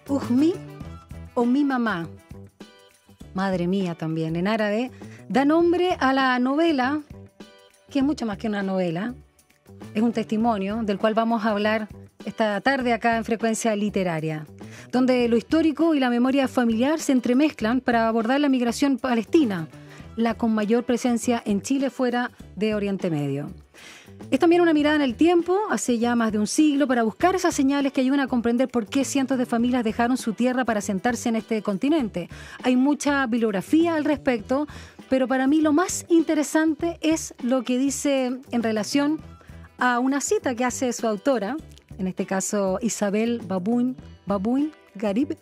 Ujmi o mi mamá, madre mía también en árabe, da nombre a la novela, que es mucho más que una novela, es un testimonio del cual vamos a hablar esta tarde acá en Frecuencia Literaria, donde lo histórico y la memoria familiar se entremezclan para abordar la migración palestina, la con mayor presencia en Chile fuera de Oriente Medio. Es también una mirada en el tiempo, hace ya más de un siglo, para buscar esas señales que ayudan a comprender por qué cientos de familias dejaron su tierra para asentarse en este continente. Hay mucha bibliografía al respecto, pero para mí lo más interesante es lo que dice en relación a una cita que hace su autora, en este caso Isabel Baboun Garib,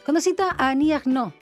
cuando cita a Annie Ernaux.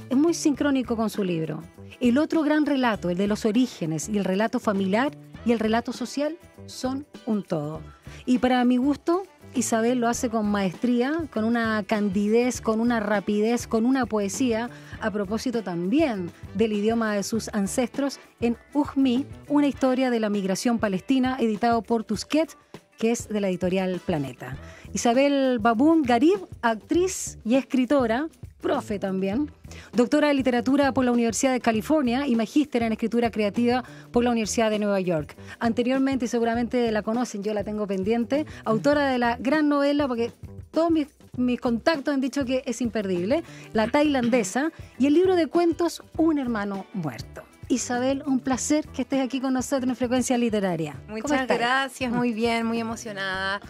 Es muy sincrónico con su libro. El otro gran relato, el de los orígenes, y el relato familiar y el relato social son un todo. Y para mi gusto, Isabel lo hace con maestría, con una candidez, con una rapidez, con una poesía, a propósito también del idioma de sus ancestros, en Ujmi, una historia de la migración palestina, editado por Tusquets, que es de la editorial Planeta. Isabel Baboun Garib, actriz y escritora, profe también, doctora de literatura por la Universidad de California y magíster en escritura creativa por la Universidad de Nueva York. Anteriormente, seguramente la conocen, yo la tengo pendiente, autora de la gran novela, porque todos mis contactos han dicho que es imperdible, La Tailandesa, y el libro de cuentos Un hermano muerto. Isabel, un placer que estés aquí con nosotros en Frecuencia Literaria. Muchas gracias, muy bien, muy emocionada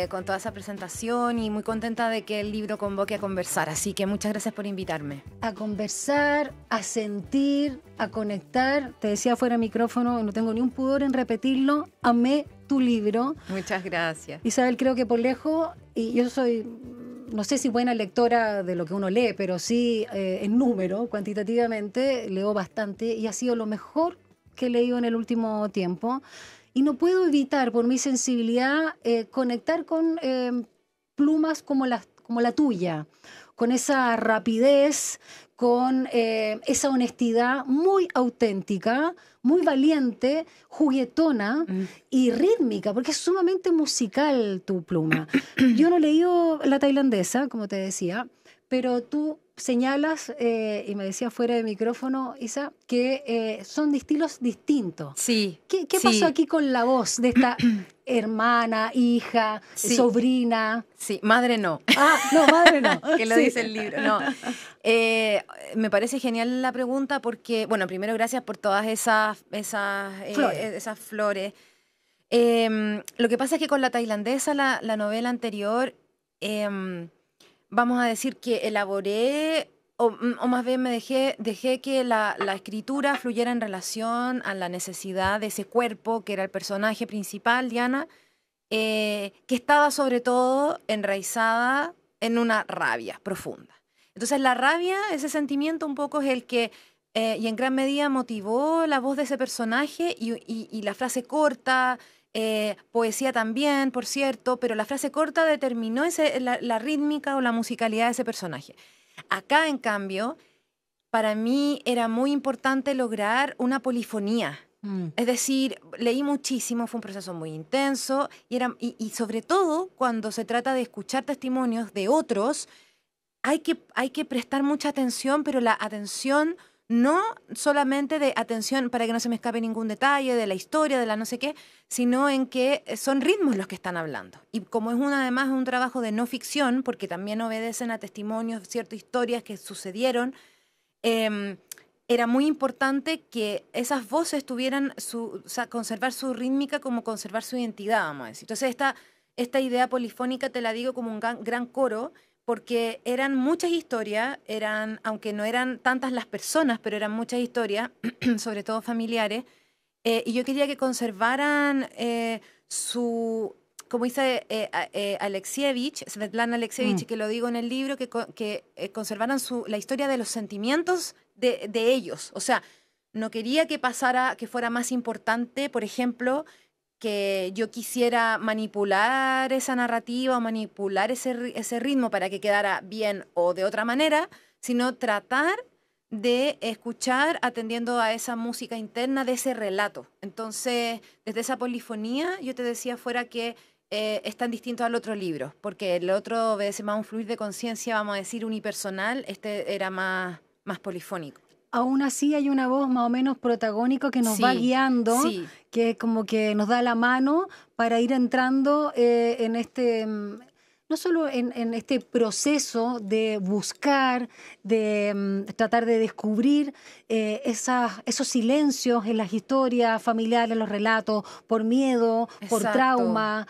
con toda esa presentación y muy contenta de que el libro convoque a conversar, así que muchas gracias por invitarme. A conversar, a sentir, a conectar. Te decía fuera de micrófono, no tengo ni un pudor en repetirlo, amé tu libro. Muchas gracias. Isabel, creo que por lejos, y yo soy, no sé si buena lectora de lo que uno lee, pero sí en número, cuantitativamente, leo bastante y ha sido lo mejor que he leído en el último tiempo. Y no puedo evitar, por mi sensibilidad, conectar con plumas como la tuya, con esa rapidez, con esa honestidad muy auténtica, muy valiente, juguetona y rítmica, porque es sumamente musical tu pluma. Yo no he leído La Tailandesa, como te decía, pero tú señalas, y me decía fuera de micrófono, Isa, que son de estilos distintos. Sí. ¿Qué pasó aquí con la voz de esta hermana, hija, sobrina? Sí, madre no. Ah, no, madre no. Que lo dice el libro, no. Me parece genial la pregunta porque, bueno, primero gracias por todas esas flores. Lo que pasa es que con La Tailandesa, la novela anterior, vamos a decir que elaboré, o más bien dejé que la escritura fluyera en relación a la necesidad de ese cuerpo, que era el personaje principal, Diana, que estaba sobre todo enraizada en una rabia profunda. Entonces la rabia, ese sentimiento un poco es el que, y en gran medida motivó la voz de ese personaje y la frase corta, poesía también, por cierto, pero la frase corta determinó la rítmica o la musicalidad de ese personaje. Acá, en cambio, para mí era muy importante lograr una polifonía. Es decir, leí muchísimo, fue un proceso muy intenso y sobre todo cuando se trata de escuchar testimonios de otros, hay que prestar mucha atención, pero la atención no solamente de atención para que no se me escape ningún detalle de la historia, de la no sé qué, sino en que son ritmos los que están hablando. Y como es además un trabajo de no ficción, porque también obedecen a testimonios, ciertas historias que sucedieron, era muy importante que esas voces tuvieran conservar su rítmica como conservar su identidad, vamos a decir. Entonces esta idea polifónica te la digo como un gran coro, porque eran muchas historias, aunque no eran tantas las personas, pero eran muchas historias, sobre todo familiares, y yo quería que conservaran como dice Alexievich, Svetlana Alexievich, que lo digo en el libro, que conservaran la historia de los sentimientos de ellos. O sea, no quería que fuera más importante, por ejemplo, que yo quisiera manipular esa narrativa o manipular ese ritmo para que quedara bien o de otra manera, sino tratar de escuchar atendiendo a esa música interna de ese relato. Entonces, desde esa polifonía, yo te decía fuera que es tan distinto al otro libro, porque el otro obedece más a un fluir de conciencia, vamos a decir, unipersonal, este era más polifónico. Aún así hay una voz más o menos protagónica que nos va guiando, que como que nos da la mano para ir entrando en este... no solo en este proceso de buscar, de tratar de descubrir esos silencios en las historias familiares, en los relatos, por miedo, por trauma,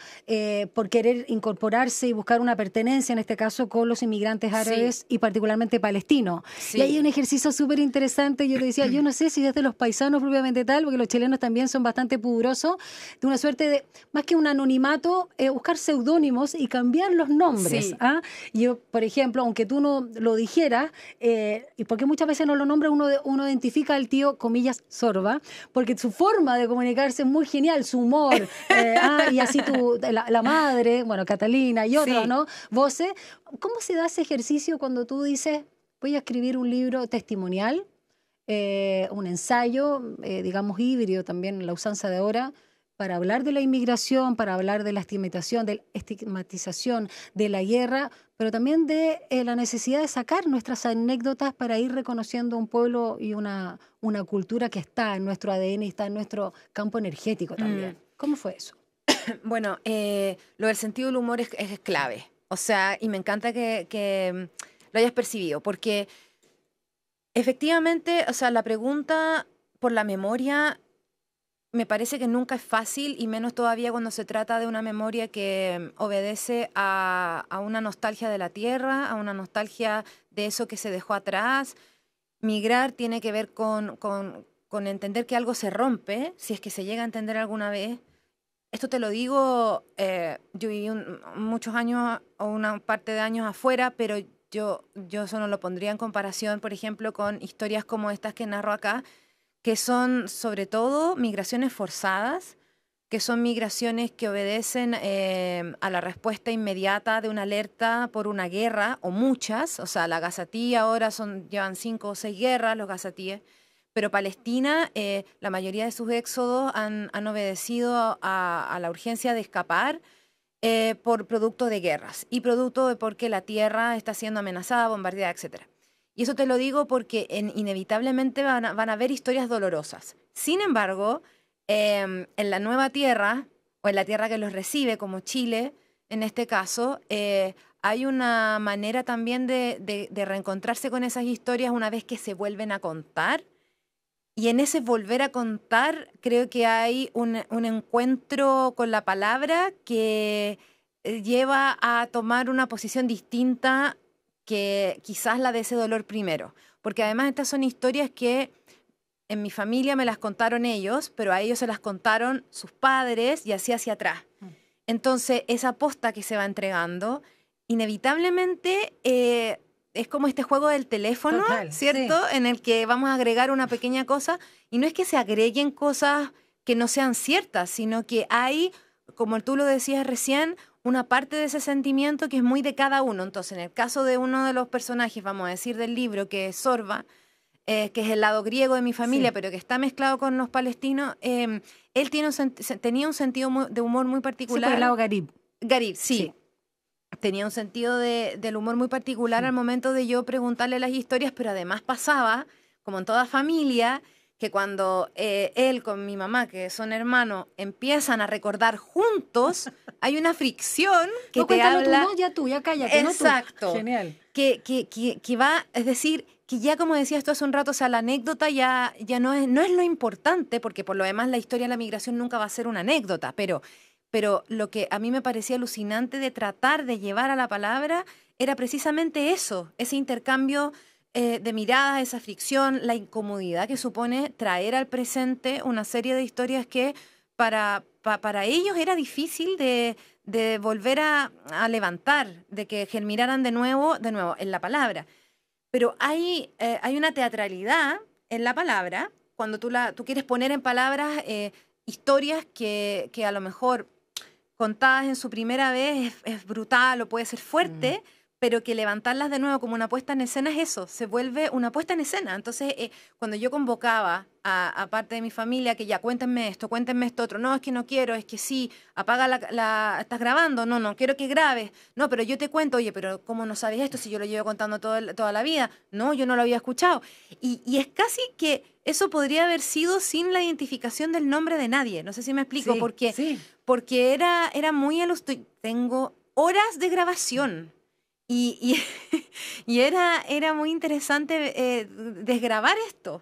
por querer incorporarse y buscar una pertenencia, en este caso con los inmigrantes árabes y particularmente palestinos. Y hay un ejercicio súper interesante, yo le decía, yo no sé si desde los paisanos propiamente tal, porque los chilenos también son bastante pudorosos, de una suerte de, más que un anonimato, buscar seudónimos y cambiar los nombres. Yo, por ejemplo, aunque tú no lo dijeras, y porque muchas veces no lo nombra, uno identifica al tío, comillas, Sorba, porque su forma de comunicarse es muy genial, su humor, y así la madre, bueno, Catalina y otros, ¿no? Voces. ¿Cómo se da ese ejercicio cuando tú dices, voy a escribir un libro testimonial, un ensayo, digamos, híbrido también, la usanza de ahora, para hablar de la inmigración, para hablar de la estigmatización de la guerra, pero también de la necesidad de sacar nuestras anécdotas para ir reconociendo un pueblo y una cultura que está en nuestro ADN y está en nuestro campo energético también? ¿Cómo fue eso? Bueno, lo del sentido del humor es clave. O sea, y me encanta que lo hayas percibido, porque efectivamente, o sea, la pregunta por la memoria me parece que nunca es fácil, y menos todavía cuando se trata de una memoria que obedece a una nostalgia de la tierra, a una nostalgia de eso que se dejó atrás. Migrar tiene que ver con entender que algo se rompe, si es que se llega a entender alguna vez. Esto te lo digo, yo viví muchos años o una parte de años afuera, pero yo eso no lo pondría en comparación, por ejemplo, con historias como estas que narro acá, que son sobre todo migraciones forzadas, que son migraciones que obedecen a la respuesta inmediata de una alerta por una guerra, o muchas. O sea, la Gazatí ahora llevan 5 o 6 guerras, los gazatíes, pero Palestina, la mayoría de sus éxodos han obedecido a la urgencia de escapar por producto de guerras y producto de porque la tierra está siendo amenazada, bombardeada, etcétera. Y eso te lo digo porque inevitablemente van a haber historias dolorosas. Sin embargo, en la nueva tierra, o en la tierra que los recibe, como Chile, en este caso, hay una manera también de reencontrarse con esas historias una vez que se vuelven a contar. Y en ese volver a contar, creo que hay un encuentro con la palabra que lleva a tomar una posición distinta que quizás la de ese dolor primero. Porque además estas son historias que en mi familia me las contaron ellos, pero a ellos se las contaron sus padres y así hacia atrás. Entonces, esa posta que se va entregando, inevitablemente es como este juego del teléfono, ¿cierto? Sí. En el que vamos a agregar una pequeña cosa, y no es que se agreguen cosas que no sean ciertas, sino que hay, como tú lo decías recién, una parte de ese sentimiento que es muy de cada uno. Entonces, en el caso de uno de los personajes, vamos a decir, del libro, que es Sorba, que es el lado griego de mi familia, pero que está mezclado con los palestinos, él tenía un sentido de humor muy particular. Sí, por el lado Garib. Garib, sí. Tenía un sentido del humor muy particular al momento de yo preguntarle las historias, pero además pasaba, como en toda familia, que cuando él con mi mamá, que son hermanos, empiezan a recordar juntos, hay una fricción que no, te habla... Tú, no, ya tú, ya cállate. Exacto. No tú. Genial. Que va, es decir, que ya como decías tú hace un rato, o sea, la anécdota ya no es lo importante, porque por lo demás la historia de la migración nunca va a ser una anécdota, pero lo que a mí me parecía alucinante de tratar de llevar a la palabra era precisamente eso, ese intercambio de miradas, esa fricción, la incomodidad que supone traer al presente una serie de historias que para ellos era difícil de volver a levantar, de que germinaran de nuevo en la palabra. Pero hay una teatralidad en la palabra, cuando tú quieres poner en palabras historias que a lo mejor contadas en su primera vez es brutal o puede ser fuerte, pero que levantarlas de nuevo como una puesta en escena es eso, se vuelve una puesta en escena. Entonces, cuando yo convocaba a parte de mi familia que ya cuéntenme esto otro, no, es que no quiero, es que sí, apaga ¿estás grabando? No, no, quiero que grabes. No, pero yo te cuento, oye, pero ¿cómo no sabes esto si yo lo llevo contando toda la vida? No, yo no lo había escuchado. Y es casi que eso podría haber sido sin la identificación del nombre de nadie. No sé si me explico, Sí, porque, sí. porque era muy tengo horas de grabación. Y, y era muy interesante desgrabar esto.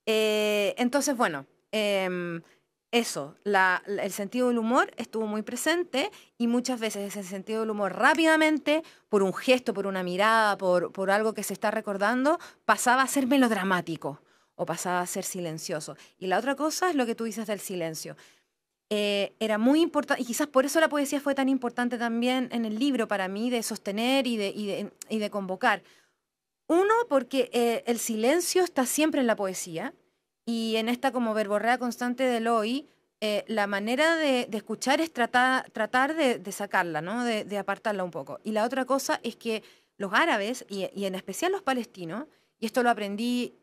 Entonces, bueno, eso, el sentido del humor estuvo muy presente y muchas veces ese sentido del humor rápidamente, por un gesto, por una mirada, por algo que se está recordando, pasaba a ser melodramático o pasaba a ser silencioso. Y la otra cosa es lo que tú dices del silencio. Era muy importante, y quizás por eso la poesía fue tan importante también en el libro para mí, de sostener y de convocar. Uno, porque el silencio está siempre en la poesía, y en esta como verborrea constante del hoy, la manera de escuchar es tratar de sacarla, ¿no? De apartarla un poco. Y la otra cosa es que los árabes, y en especial los palestinos, y esto lo aprendí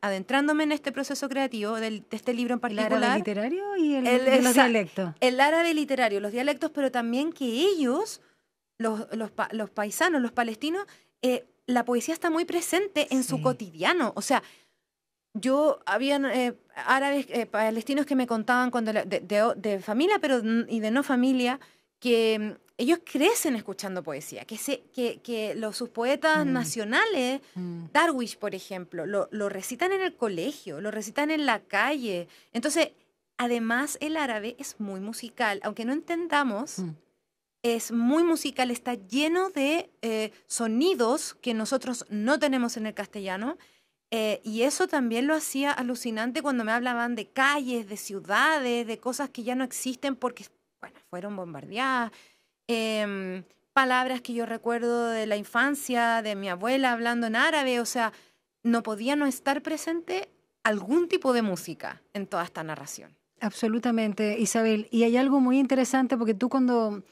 adentrándome en este proceso creativo de este libro en El árabe particular. literario y de los dialectos. El árabe literario, los dialectos, pero también que ellos, los paisanos, los palestinos, la poesía está muy presente en su cotidiano. O sea, habían árabes, palestinos que me contaban cuando de familia y de no familia, que ellos crecen escuchando poesía, que sus poetas nacionales, Darwish, por ejemplo, lo recitan en el colegio, lo recitan en la calle. Entonces, además, el árabe es muy musical, aunque no entendamos, es muy musical, está lleno de sonidos que nosotros no tenemos en el castellano. Y eso también lo hacía alucinante cuando me hablaban de calles, de ciudades, de cosas que ya no existen porque, bueno, fueron bombardeadas. Palabras que yo recuerdo de la infancia, de mi abuela hablando en árabe, o sea, no podía no estar presente algún tipo de música en toda esta narración. Absolutamente, Isabel. Y hay algo muy interesante porque tú cuando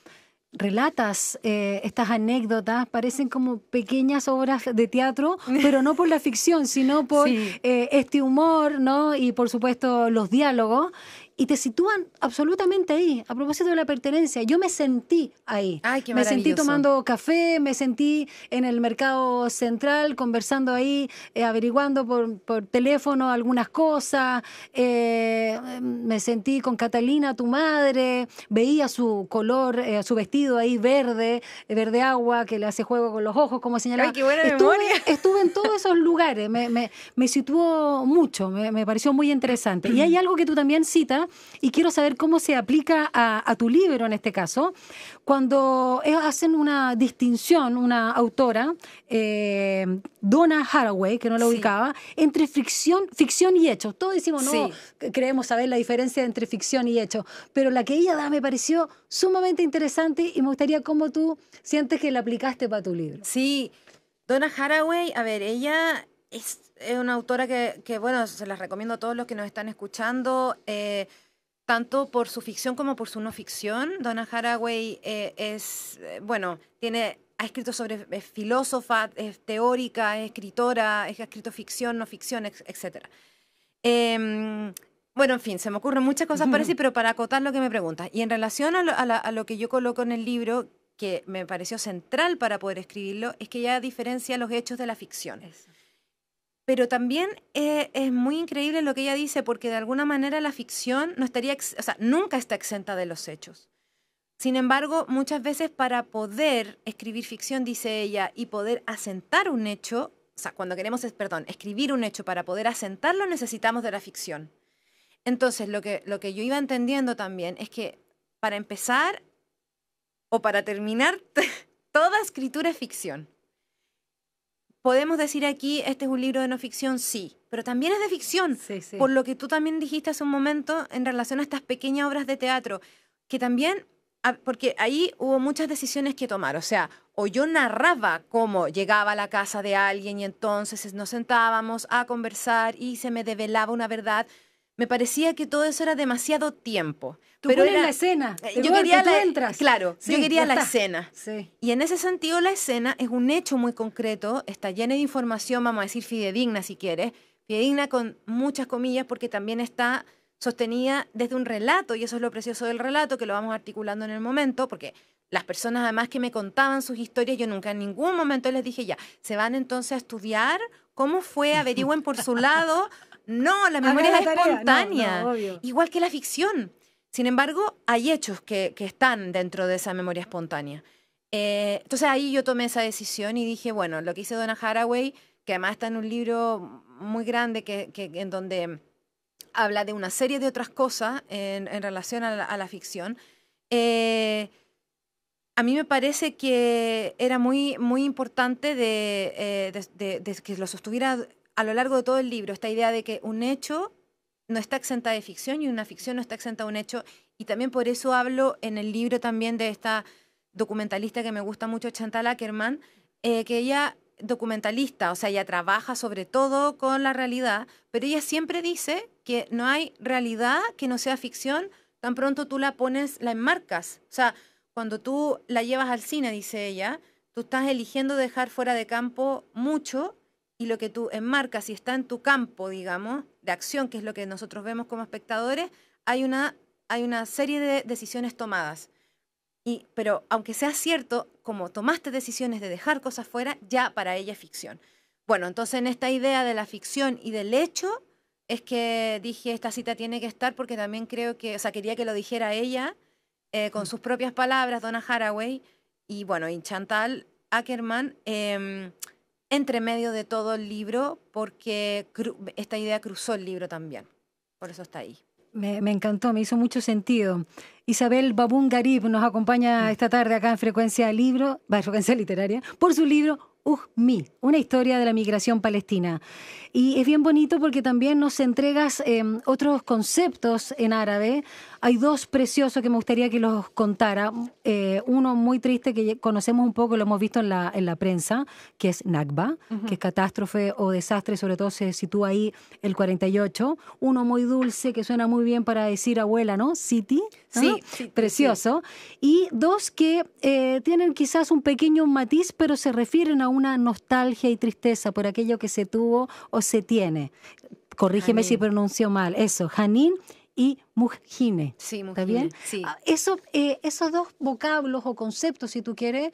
relatas estas anécdotas, parecen como pequeñas obras de teatro, pero no por la ficción, sino por este humor, ¿no? Y por supuesto los diálogos. Y te sitúan absolutamente ahí. A propósito de la pertenencia, yo me sentí ahí. Ay, qué me sentí maravilloso. tomando café, me sentí en el mercado central, conversando ahí, averiguando por teléfono algunas cosas. Me sentí con Catalina, tu madre, veía su color, su vestido ahí verde agua, que le hace juego con los ojos, como señalaba. Ay, qué buena memoria. Estuve en todos esos lugares, me situó mucho, me pareció muy interesante. Y hay algo que tú también citas, y quiero saber cómo se aplica a tu libro en este caso, cuando hacen una distinción, una autora, Donna Haraway, que no la ubicaba, entre ficción y hechos. Todos decimos, no, creemos saber la diferencia entre ficción y hechos, pero la que ella da me pareció sumamente interesante y me gustaría cómo tú sientes que la aplicaste para tu libro. Sí, Donna Haraway, a ver, ella es una autora que, bueno, se las recomiendo a todos los que nos están escuchando, tanto por su ficción como por su no ficción. Donna Haraway ha escrito es filósofa, es teórica, es escritora, ha escrito ficción, no ficción, etc. Bueno, en fin, se me ocurren muchas cosas para decir, pero para acotar lo que me preguntas. Y en relación a lo que yo coloco en el libro, que me pareció central para poder escribirlo, es que ella diferencia los hechos de la ficción. Eso. Pero también es muy increíble lo que ella dice, porque de alguna manera la ficción nunca está exenta de los hechos. Sin embargo, muchas veces para poder escribir ficción, dice ella, y poder asentar un hecho, o sea, cuando queremos, escribir un hecho para poder asentarlo, necesitamos de la ficción. Entonces, lo que yo iba entendiendo también es que para empezar o para terminar, toda escritura es ficción. Podemos decir aquí, este es un libro de no ficción, sí, pero también es de ficción, por lo que tú también dijiste hace un momento en relación a estas pequeñas obras de teatro, que también, porque ahí hubo muchas decisiones que tomar, o sea, o yo narraba cómo llegaba a la casa de alguien y entonces nos sentábamos a conversar y se me develaba una verdad, me parecía que todo eso era demasiado tiempo. Tú pones la escena, yo quería tú entras. Claro, sí, yo quería la escena. Sí. Y en ese sentido la escena es un hecho muy concreto, está llena de información, vamos a decir fidedigna si quieres, fidedigna con muchas comillas porque también está sostenida desde un relato, y eso es lo precioso del relato, que lo vamos articulando en el momento, porque las personas además que me contaban sus historias, yo nunca en ningún momento les dije, ya, se van entonces a estudiar, cómo fue, averigüen por su lado. No, la memoria es espontánea, no, obvio. Igual que la ficción. Sin embargo, hay hechos que están dentro de esa memoria espontánea. Entonces ahí yo tomé esa decisión y dije, bueno, lo que hice Donna Haraway, que además está en un libro muy grande en donde habla de una serie de otras cosas en relación a la ficción, a mí me parece que era muy, muy importante de que lo sostuviera a lo largo de todo el libro, esta idea de que un hecho no está exenta de ficción y una ficción no está exenta de un hecho. Y también por eso hablo en el libro también de esta documentalista que me gusta mucho, Chantal Akerman, que ella, documentalista, o sea, ella trabaja sobre todo con la realidad, pero ella siempre dice que no hay realidad que no sea ficción, tan pronto tú la pones, la enmarcas. O sea, cuando tú la llevas al cine, dice ella, tú estás eligiendo dejar fuera de campo mucho y lo que tú enmarcas y está en tu campo, digamos, de acción, que es lo que nosotros vemos como espectadores, hay una serie de decisiones tomadas. Pero aunque sea cierto, como tomaste decisiones de dejar cosas fuera, ya para ella es ficción. Bueno, entonces en esta idea de la ficción y del hecho, es que dije, esta cita tiene que estar porque también creo que, o sea, quería que lo dijera ella, con sus propias palabras, Donna Haraway, y bueno, y Chantal Akerman, entre medio de todo el libro, porque esta idea cruzó el libro también. Por eso está ahí. Me encantó, me hizo mucho sentido. Isabel Babún Garib nos acompaña esta tarde acá en Frecuencia Literaria, por su libro Ujmi, una historia de la migración palestina. Y es bien bonito porque también nos entregas otros conceptos en árabe. Hay dos preciosos que me gustaría que los contara. Uno muy triste que conocemos un poco, lo hemos visto en la prensa, que es Nakba, que es catástrofe o desastre, sobre todo se sitúa ahí el 48. Uno muy dulce, que suena muy bien para decir abuela, ¿no? Siti. ¿No? Sí, precioso. Sí. Y dos que tienen quizás un pequeño matiz, pero se refieren a una nostalgia y tristeza por aquello que se tuvo o se tiene. Corrígeme si pronuncio mal. Eso, Hanin y Mujine. Sí, Mujine. ¿Está bien? Sí. Esos dos vocablos o conceptos, si tú quieres,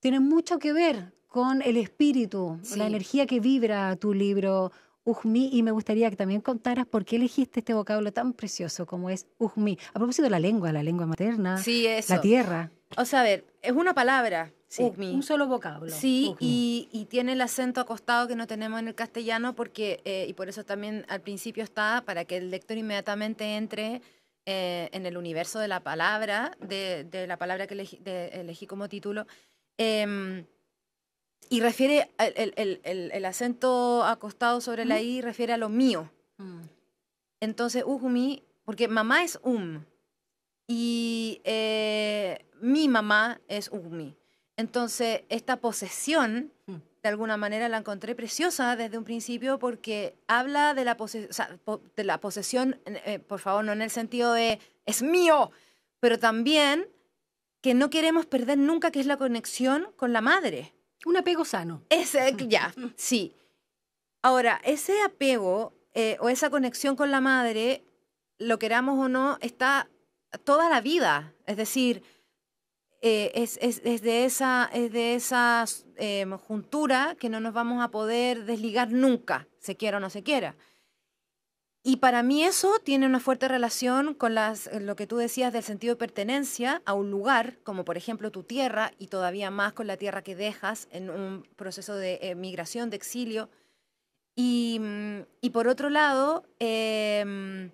tienen mucho que ver con el espíritu, la energía que vibra tu libro Ujmi, y me gustaría que también contaras por qué elegiste este vocablo tan precioso como es Ujmi. A propósito de la lengua materna, sí, eso. la tierra. O sea, a ver, es una palabra, sí, Ujmi. Un solo vocablo. Sí, y tiene el acento acostado que no tenemos en el castellano, porque y por eso también al principio está, para que el lector inmediatamente entre en el universo de la palabra, de la palabra que elegí como título. Y refiere, el acento acostado sobre la I refiere a lo mío. Entonces, Ujmi, porque mamá es y mi mamá es Ujmi. Entonces, esta posesión, de alguna manera la encontré preciosa desde un principio porque habla de la posesión, por favor, no en el sentido de es mío, pero también que no queremos perder nunca, que es la conexión con la madre. Un apego sano. Ya, sí. Ahora, ese apego o esa conexión con la madre, lo queramos o no, está toda la vida. Es decir, es de esa juntura que no nos vamos a poder desligar nunca, se quiera o no se quiera. Y para mí eso tiene una fuerte relación con lo que tú decías del sentido de pertenencia a un lugar, como por ejemplo tu tierra, y todavía más con la tierra que dejas en un proceso de migración, de exilio. Y por otro lado, que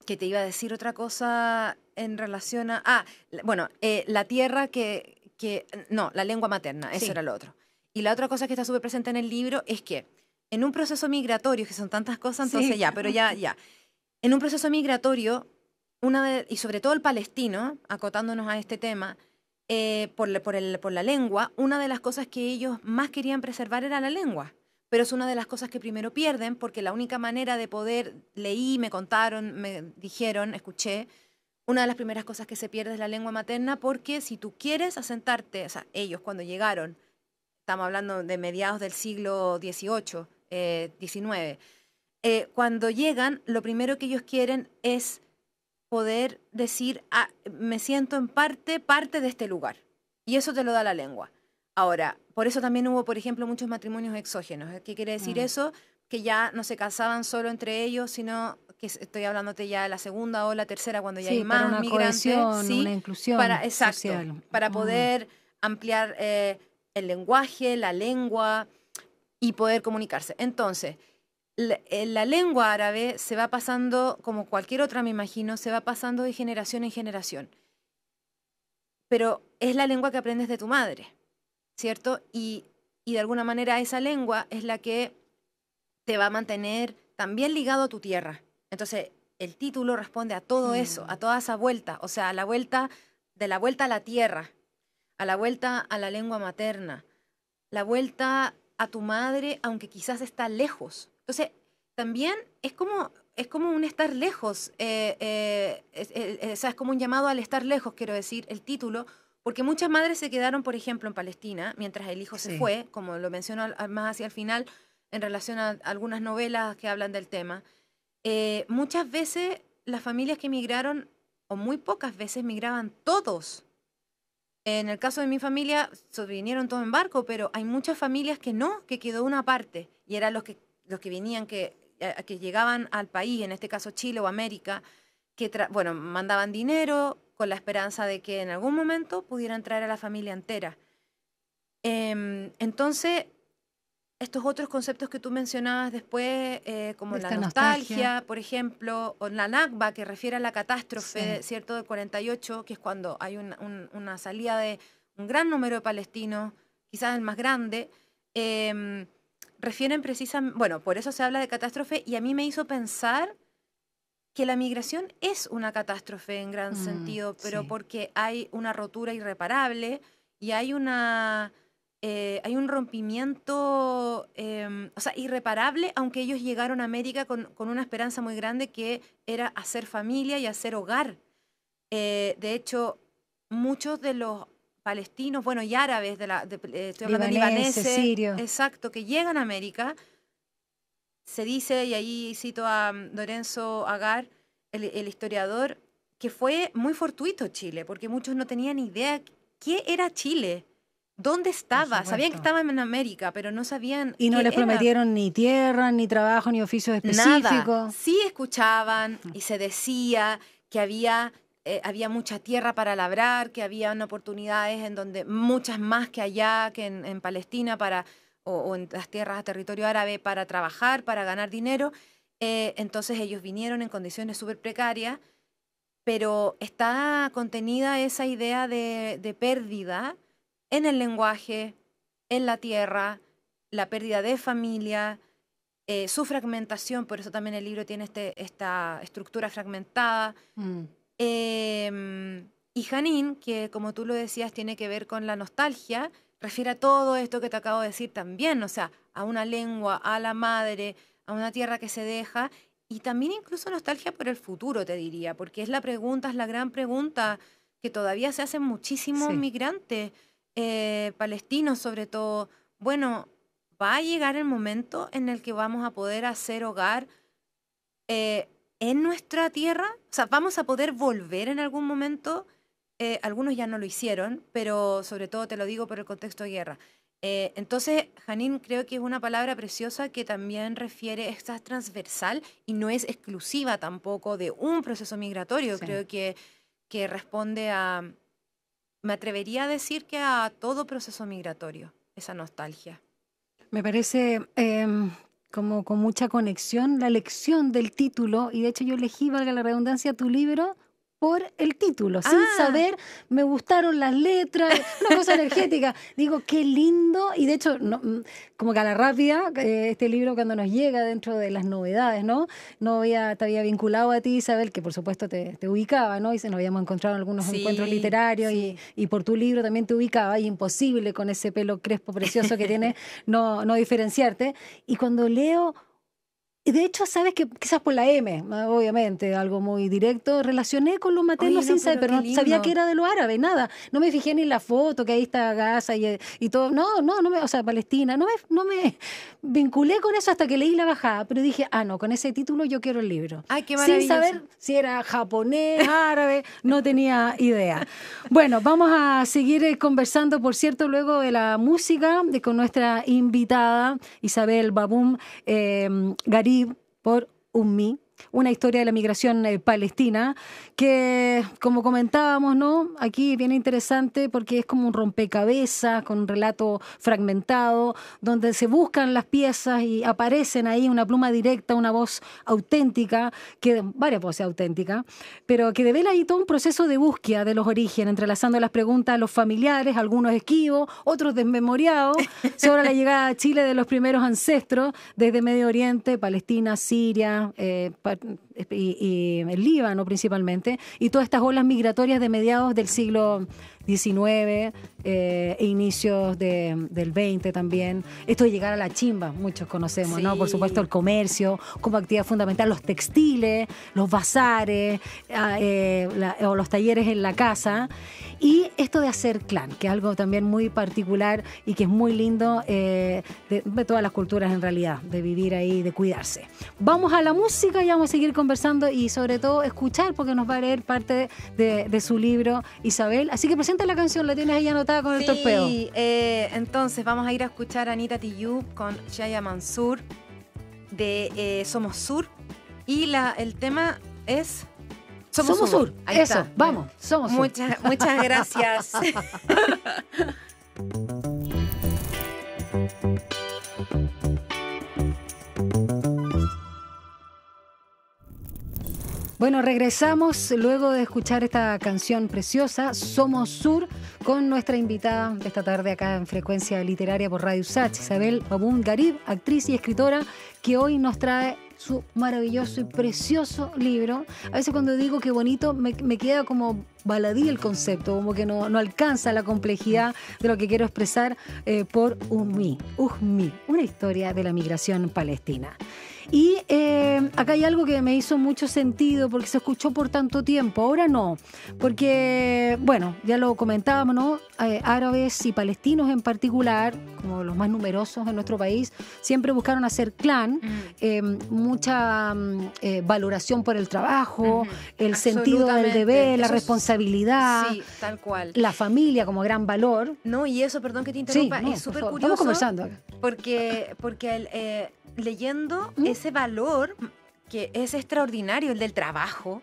te iba a decir otra cosa en relación a... la tierra no, la lengua materna, eso era lo otro. Y la otra cosa que está súper presente en el libro es que en un proceso migratorio, que son tantas cosas, entonces ya. En un proceso migratorio, y sobre todo el palestino, acotándonos a este tema, por la lengua, una de las cosas que ellos más querían preservar era la lengua. pero es una de las cosas que primero pierden, porque la única manera de poder, leí, me contaron, me dijeron, escuché, una de las primeras cosas que se pierde es la lengua materna, porque si tú quieres asentarte, o sea, ellos cuando llegaron, estamos hablando de mediados del siglo XVIII, XIX, cuando llegan, lo primero que ellos quieren es poder decir, ah, me siento en parte de este lugar. Y eso te lo da la lengua. Ahora, por eso también hubo, por ejemplo, muchos matrimonios exógenos. ¿Qué quiere decir eso? Que ya no se casaban solo entre ellos, sino que estoy hablándote ya de la segunda o la tercera, cuando ya hay para más una migrantes. cohesión, ¿Sí? una inclusión para, exacto, social. Para poder ampliar el lenguaje, la lengua y poder comunicarse. Entonces, la lengua árabe se va pasando, como cualquier otra me imagino, se va pasando de generación en generación. Pero es la lengua que aprendes de tu madre, ¿cierto? Y de alguna manera esa lengua es la que te va a mantener también ligado a tu tierra. Entonces, el título responde a todo eso, a toda esa vuelta, o sea, a la vuelta de la vuelta a la tierra, a la vuelta a la lengua materna, la vuelta a tu madre, aunque quizás está lejos. Entonces, también es como un estar lejos, o sea, es como un llamado al estar lejos, quiero decir, el título, porque muchas madres se quedaron, por ejemplo, en Palestina, mientras el hijo se fue, como lo menciono más hacia el final, en relación a algunas novelas que hablan del tema. Muchas veces las familias que migraron, o muy pocas veces, migraban todos. En el caso de mi familia, vinieron todos en barco, pero hay muchas familias que no, que quedó una parte, y eran los que venían, que llegaban al país, en este caso Chile o América, que bueno, mandaban dinero con la esperanza de que en algún momento pudieran traer a la familia entera. Entonces, estos otros conceptos que tú mencionabas después, como la nostalgia, por ejemplo, o la Nakba, que refiere a la catástrofe, ¿cierto?, del 48, que es cuando hay una salida de un gran número de palestinos, quizás el más grande, refieren precisamente, bueno, por eso se habla de catástrofe, y a mí me hizo pensar que la migración es una catástrofe en gran sentido, pero porque hay una rotura irreparable y hay un rompimiento, o sea, irreparable, aunque ellos llegaron a América con una esperanza muy grande, que era hacer familia y hacer hogar. De hecho, muchos de los palestinos, bueno, y árabes, estoy hablando de libaneses, sirios, exacto, que llegan a América, se dice, y ahí cito a Lorenzo Agar, el historiador, que fue muy fortuito Chile, porque muchos no tenían idea qué era Chile. ¿Dónde estaba? Sabían que estaba en América, pero no sabían. Y no les prometieron ni tierra, ni trabajo, ni oficio específico. Nada. Sí escuchaban y se decía que había mucha tierra para labrar, que habían oportunidades en donde muchas más que allá, que en Palestina, o en las tierras a territorio árabe, para trabajar, para ganar dinero. Entonces ellos vinieron en condiciones súper precarias, pero está contenida esa idea de pérdida en el lenguaje, en la tierra, la pérdida de familia, su fragmentación, por eso también el libro tiene esta estructura fragmentada. Y Janine, que como tú lo decías, tiene que ver con la nostalgia, refiere a todo esto que te acabo de decir también, o sea, a una lengua, a la madre, a una tierra que se deja, y también incluso nostalgia por el futuro, te diría, porque es la gran pregunta que todavía se hacen muchísimos migrantes, palestinos sobre todo. Bueno, ¿va a llegar el momento en el que vamos a poder hacer hogar en nuestra tierra? O sea, ¿vamos a poder volver en algún momento? Algunos ya no lo hicieron, pero sobre todo te lo digo por el contexto de guerra. Entonces, Janine, creo que es una palabra preciosa que también refiere, es transversal y no es exclusiva tampoco de un proceso migratorio. Creo que responde a, me atrevería a decir que a todo proceso migratorio, esa nostalgia. Me parece como con mucha conexión la elección del título, y de hecho yo elegí, valga la redundancia, tu libro por el título, sin saber, me gustaron las letras, una cosa energética. Digo, qué lindo, y de hecho, como que a la rápida, este libro cuando nos llega dentro de las novedades, ¿no? Te había vinculado a ti, Isabel, que por supuesto te ubicaba, ¿no? Y nos habíamos encontrado en algunos encuentros literarios y por tu libro también te ubicaba, y imposible con ese pelo crespo precioso que tiene no diferenciarte. Y cuando leo, de hecho, sabes que quizás por la M, obviamente, algo muy directo, relacioné con lo materno sin saber, pero no sabía que era de lo árabe, nada. No me fijé ni en la foto, que ahí está Gaza y todo. O sea, Palestina. No me vinculé con eso hasta que leí la bajada, pero dije, no, con ese título yo quiero el libro. Ay, qué maravilloso. Sin saber si era japonés, árabe, no tenía idea. Bueno, vamos a seguir conversando, por cierto, luego de la música, con nuestra invitada, Isabel Baboum Garib, por Ummi, una historia de la migración palestina, que, como comentábamos, ¿no? Aquí viene interesante porque es como un rompecabezas con un relato fragmentado, donde se buscan las piezas y aparecen ahí una pluma directa, una voz auténtica, varias voces auténticas, pero que devela ahí todo un proceso de búsqueda de los orígenes, entrelazando las preguntas a los familiares, algunos esquivos, otros desmemoriados, sobre la llegada a Chile de los primeros ancestros desde Medio Oriente, Palestina, Siria, y el Líbano principalmente, y todas estas olas migratorias de mediados del siglo XIX e inicios del XX también. Esto de llegar a la chimba, muchos conocemos, ¿no? Por supuesto, el comercio como actividad fundamental, los textiles, los bazares, o los talleres en la casa. Y esto de hacer clan, que es algo también muy particular y que es muy lindo de todas las culturas en realidad, de vivir ahí, de cuidarse. Vamos a la música y vamos a seguir conversando y sobre todo escuchar, porque nos va a leer parte de su libro Isabel. Así que presenta la canción, la tienes ahí anotada con el torpeo. Sí, entonces vamos a ir a escuchar a Anita Tijoux con Shaya Mansour de Somos Sur, y el tema es... Somos Sur. Ahí Eso, está. vamos, Somos Sur. Muchas gracias. Bueno, regresamos luego de escuchar esta canción preciosa, Somos Sur, con nuestra invitada de esta tarde acá en Frecuencia Literaria por Radio USACH, Isabel Baboum Garib, actriz y escritora, que hoy nos trae su maravilloso y precioso libro. A veces cuando digo qué bonito, me queda como baladí el concepto, como que no alcanza la complejidad de lo que quiero expresar por Ummi, una historia de la migración palestina. Y acá hay algo que me hizo mucho sentido porque se escuchó por tanto tiempo, ahora no, porque, bueno, ya lo comentábamos, ¿no? Árabes y palestinos en particular, como los más numerosos en nuestro país, siempre buscaron hacer clan, mucha valoración por el trabajo, el sentido del deber, la responsabilidad, sí, tal cual, la familia como gran valor. No, y eso, perdón que te interrumpa, es súper curioso. Estamos conversando acá. Porque leyendo ese valor que es extraordinario, el del trabajo,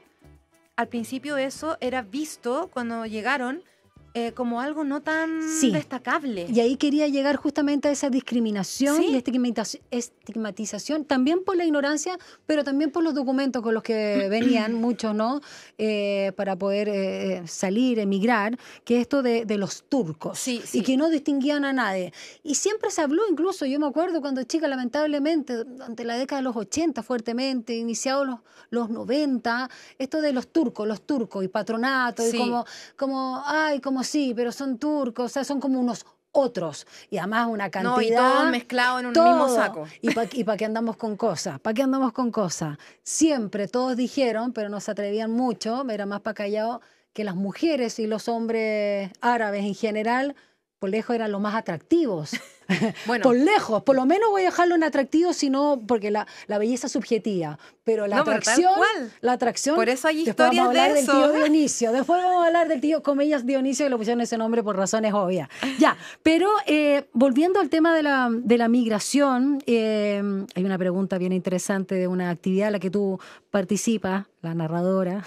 al principio eso era visto cuando llegaron como algo no tan destacable. Y ahí quería llegar justamente a esa discriminación y estigmatización, también por la ignorancia, pero también por los documentos con los que venían muchos, ¿no? Para poder salir, emigrar, que esto de los turcos, y que no distinguían a nadie. Y siempre se habló, incluso yo me acuerdo cuando chica, lamentablemente, durante la década de los 80 fuertemente, iniciados los 90, esto de los turcos y patronato, y como sí, pero son turcos, o sea, son como unos otros, y además una cantidad... No, y todo mezclado en un mismo saco. ¿Y para qué andamos con cosas? ¿Para qué andamos con cosas? Siempre todos dijeron, pero no se atrevían mucho, era más para callado, que las mujeres y los hombres árabes en general, por lejos eran los más atractivos. Bueno, por lejos, por lo menos voy a dejarlo en atractivo, sino porque la belleza es subjetiva, pero la atracción, por eso hay después historias vamos a hablar de eso. del tío Dionisio, después vamos a hablar del tío, comillas, Dionisio, que le pusieron ese nombre por razones obvias. Ya, pero volviendo al tema de la migración, hay una pregunta bien interesante de una actividad en la que tú participas, la narradora,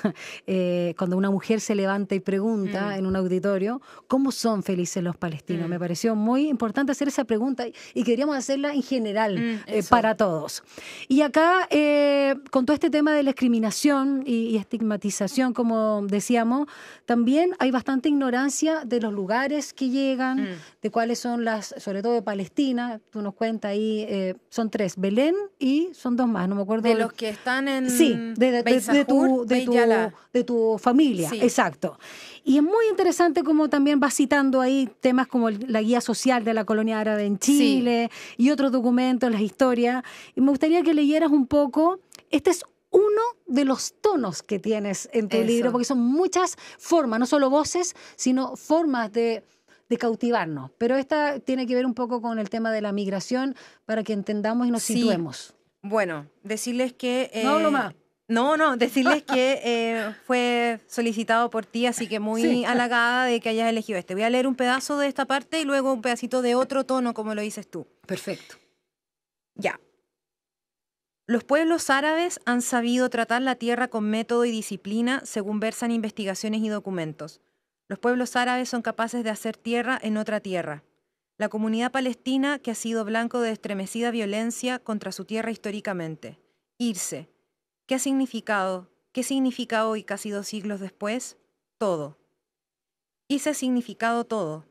cuando una mujer se levanta y pregunta en un auditorio, ¿cómo son felices los palestinos? Me pareció muy importante hacer esa pregunta y queríamos hacerla en general para todos. Y acá, con todo este tema de la discriminación y estigmatización, como decíamos, también hay bastante ignorancia de los lugares que llegan, de cuáles son sobre todo de Palestina. Tú nos cuentas ahí, son 3, Belén y son 2 más, no me acuerdo. De los que están en de tu familia, sí. Exacto. Y es muy interesante como también va citando ahí temas como la guía social de la colonia árabe en Chile y otros documentos, las historias. Y me gustaría que leyeras un poco. Este es uno de los tonos que tienes en tu libro, porque son muchas formas, no solo voces, sino formas de cautivarnos. Pero esta tiene que ver un poco con el tema de la migración para que entendamos y nos situemos. Bueno, decirles que... no hablo más. No, decirles que fue solicitado por ti, así que muy halagada de que hayas elegido este. Voy a leer un pedazo de esta parte y luego un pedacito de otro tono, como lo dices tú. Perfecto. Ya. Los pueblos árabes han sabido tratar la tierra con método y disciplina, según versan investigaciones y documentos. Los pueblos árabes son capaces de hacer tierra en otra tierra. La comunidad palestina, que ha sido blanco de estremecida violencia contra su tierra históricamente. Irse. ¿Qué ha significado? ¿Qué significa hoy, casi 2 siglos después? Todo. Irse ha significado todo.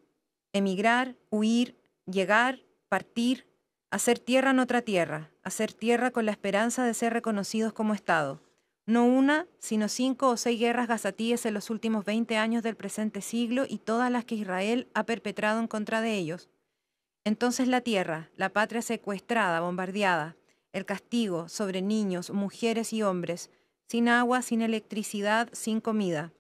Emigrar, huir, llegar, partir, hacer tierra en otra tierra, hacer tierra con la esperanza de ser reconocidos como Estado. No una, sino 5 o 6 guerras gazatíes en los últimos 20 años del presente siglo y todas las que Israel ha perpetrado en contra de ellos. Entonces la tierra, la patria secuestrada, bombardeada, el castigo sobre niños, mujeres y hombres, sin agua, sin electricidad, sin comida.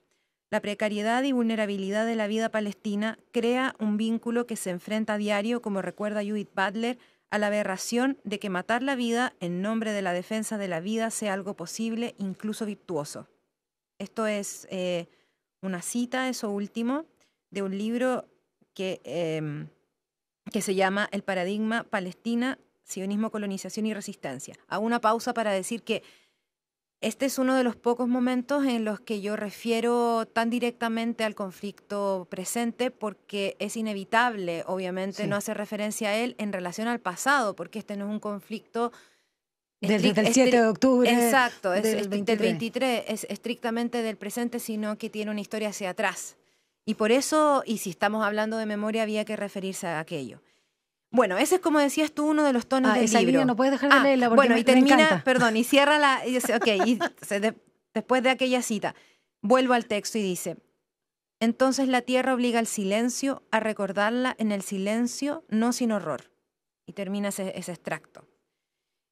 La precariedad y vulnerabilidad de la vida palestina crea un vínculo que se enfrenta a diario, como recuerda Judith Butler, a la aberración de que matar la vida en nombre de la defensa de la vida sea algo posible, incluso virtuoso. Esto es una cita, eso último, de un libro que se llama El paradigma Palestina, sionismo, colonización y resistencia. Hago una pausa para decir que este es uno de los pocos momentos en los que yo refiero tan directamente al conflicto presente, porque es inevitable, obviamente, no hacer referencia a él en relación al pasado, porque este no es un conflicto... Desde el 7 de octubre exacto, del 23, es estrictamente del presente, sino que tiene una historia hacia atrás. Y por eso, y si estamos hablando de memoria, había que referirse a aquello. Bueno, ese es, como decías tú, uno de los tonos del esa libro. Línea no puedes dejar de leerla porque bueno, y termina, me encanta. perdón, y cierra la... después de aquella cita, vuelvo al texto y dice: entonces la tierra obliga al silencio, a recordarla en el silencio, no sin horror. Y termina ese extracto.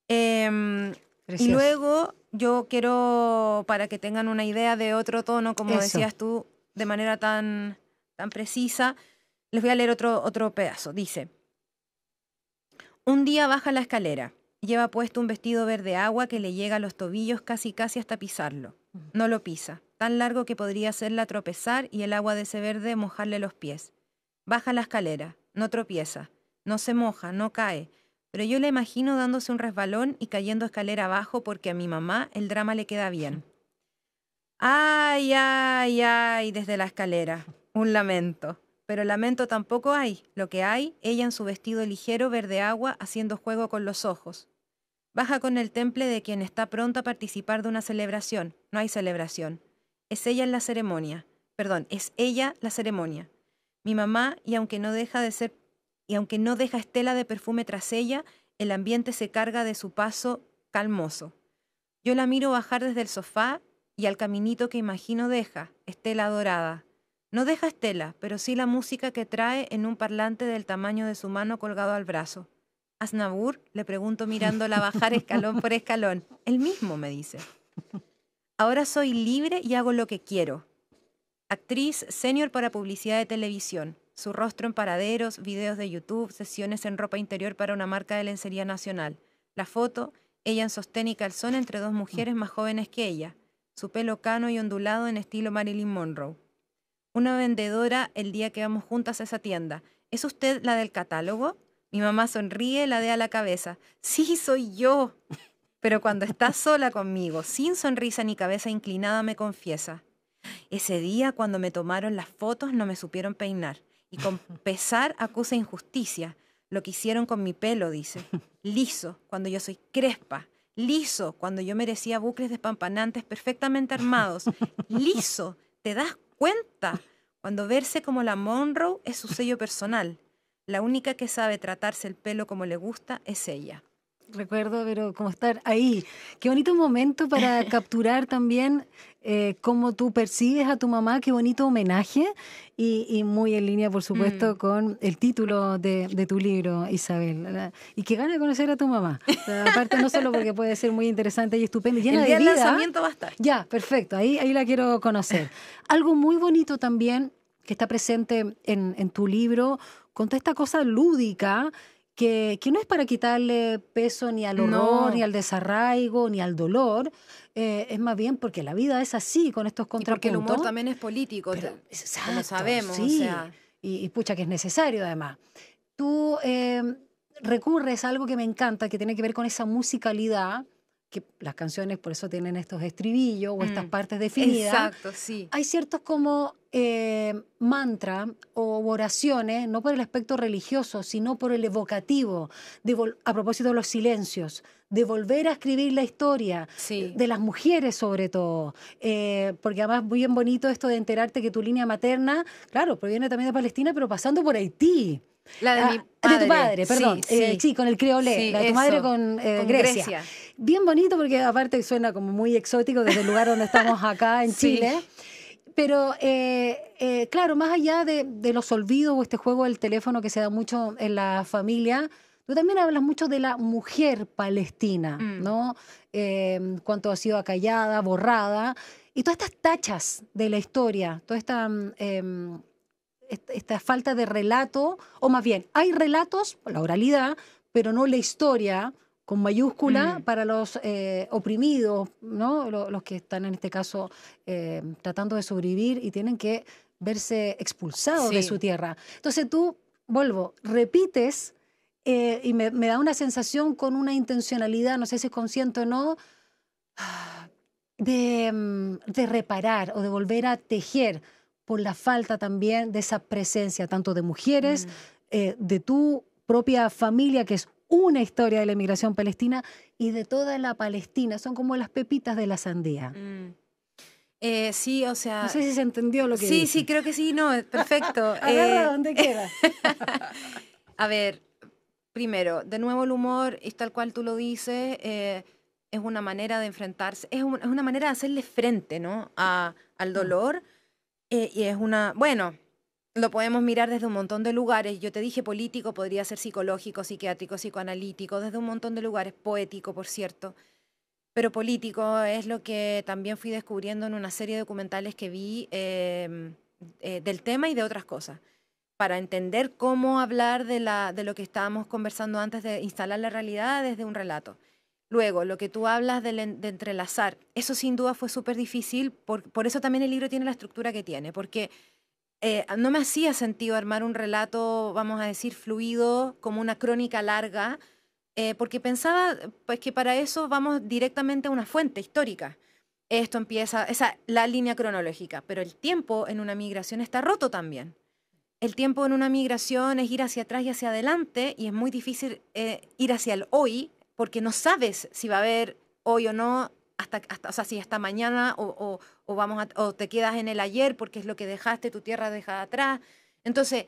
Y luego yo quiero, para que tengan una idea de otro tono, como decías tú, de manera tan precisa, les voy a leer otro pedazo. Dice: un día baja la escalera. Lleva puesto un vestido verde agua que le llega a los tobillos casi hasta pisarlo. No lo pisa, tan largo que podría hacerla tropezar y el agua de ese verde mojarle los pies. Baja la escalera, no tropieza, no se moja, no cae, pero yo le imagino dándose un resbalón y cayendo escalera abajo porque a mi mamá el drama le queda bien. Ay, ay, ay, desde la escalera, un lamento. Pero lamento tampoco hay. Lo que hay, ella en su vestido ligero verde agua haciendo juego con los ojos. Baja con el temple de quien está pronto a participar de una celebración. No hay celebración. Es ella en la ceremonia. Perdón, es ella la ceremonia. Mi mamá, y aunque no deja estela de perfume tras ella, el ambiente se carga de su paso calmoso. Yo la miro bajar desde el sofá y al caminito que imagino deja, estela dorada. No deja estela, pero sí la música que trae en un parlante del tamaño de su mano colgado al brazo. ¿Aznavour? Le pregunto mirándola bajar escalón por escalón. Él mismo, me dice. Ahora soy libre y hago lo que quiero. Actriz senior para publicidad de televisión. Su rostro en paraderos, videos de YouTube, sesiones en ropa interior para una marca de lencería nacional. La foto, ella en sostén y calzón entre 2 mujeres más jóvenes que ella. Su pelo cano y ondulado en estilo Marilyn Monroe. Una vendedora el día que vamos juntas a esa tienda. ¿Es usted la del catálogo? Mi mamá sonríe, ladea la cabeza. Sí, soy yo. Pero cuando está sola conmigo, sin sonrisa ni cabeza inclinada, me confiesa: ese día cuando me tomaron las fotos no me supieron peinar. Y con pesar acusa injusticia. lo que hicieron con mi pelo, dice. Liso, cuando yo soy crespa. Liso, cuando yo merecía bucles despampanantes perfectamente armados. Liso, ¿te das cuenta? Cuando verse como la Monroe es su sello personal. La única que sabe tratarse el pelo como le gusta es ella. Recuerdo, pero como estar ahí. Qué bonito momento para capturar también cómo tú percibes a tu mamá, qué bonito homenaje y muy en línea, por supuesto, con el título de tu libro, Isabel. ¿Verdad? Y que gana de conocer a tu mamá. O sea, aparte, no solo porque puede ser muy interesante y estupenda, llena El día de del vida. lanzamiento va a estar. Ya, perfecto, ahí la quiero conocer. Algo muy bonito también que está presente en tu libro, con toda esta cosa lúdica, que no es para quitarle peso ni al horror, No. ni al desarraigo, ni al dolor, es más bien porque la vida es así, con estos Y contrapuntos. porque el humor también es político, Pero, como exacto, sabemos, sí. o sea. Y pucha, que es necesario además. Tú recurres a algo que me encanta, que tiene que ver con esa musicalidad, que las canciones por eso tienen estos estribillos o estas partes definidas. Exacto, sí. Hay ciertos como mantra o oraciones, no por el aspecto religioso, sino por el evocativo, a propósito de los silencios, de volver a escribir la historia, Sí. de las mujeres sobre todo, porque además muy bien bonito esto de enterarte que tu línea materna, claro, proviene también de Palestina, pero pasando por Haití. La de mi De tu padre, perdón. Sí, Sí, con el creolé. Sí, la de tu eso, madre con Grecia. Bien bonito porque aparte suena como muy exótico desde el lugar donde estamos acá en Sí. Chile. Pero claro, más allá de los olvidos o este juego del teléfono que se da mucho en la familia, tú también hablas mucho de la mujer palestina, ¿no? Cuánto ha sido acallada, borrada, y todas estas tachas de la historia, toda esta falta de relato, o más bien, hay relatos, la oralidad, pero no la historia con mayúscula para los oprimidos, ¿no? Los que están en este caso tratando de sobrevivir y tienen que verse expulsados de su tierra. Entonces tú, vuelvo, repites y me da una sensación con una intencionalidad, no sé si es consciente o no, de reparar o de volver a tejer por la falta también de esa presencia tanto de mujeres, de tu propia familia, que es una historia de la inmigración palestina, y de toda la Palestina. Son como las pepitas de la sandía. Sí, o sea... No sé si se entendió lo que dije. Sí, creo que sí, no, perfecto. Agarra donde quiera. A ver, primero, de nuevo el humor, es tal cual tú lo dices, es una manera de enfrentarse, es una manera de hacerle frente, ¿no? al dolor. Y es una... Bueno, lo podemos mirar desde un montón de lugares. Yo te dije político, podría ser psicológico, psiquiátrico, psicoanalítico, desde un montón de lugares, poético, por cierto. Pero político es lo que también fui descubriendo en una serie de documentales que vi del tema y de otras cosas, para entender cómo hablar de lo que estábamos conversando antes de instalar la realidad desde un relato. Luego, lo que tú hablas de entrelazar, eso sin duda fue súper difícil, por eso también el libro tiene la estructura que tiene, porque no me hacía sentido armar un relato, vamos a decir, fluido, como una crónica larga, porque pensaba pues, que para eso vamos directamente a una fuente histórica. Esto empieza, la línea cronológica, pero el tiempo en una migración está roto también. El tiempo en una migración es ir hacia atrás y hacia adelante, y es muy difícil ir hacia el hoy, porque no sabes si va a haber hoy o no, o sea, si hasta mañana o te quedas en el ayer porque es lo que dejaste, tu tierra dejada atrás. Entonces,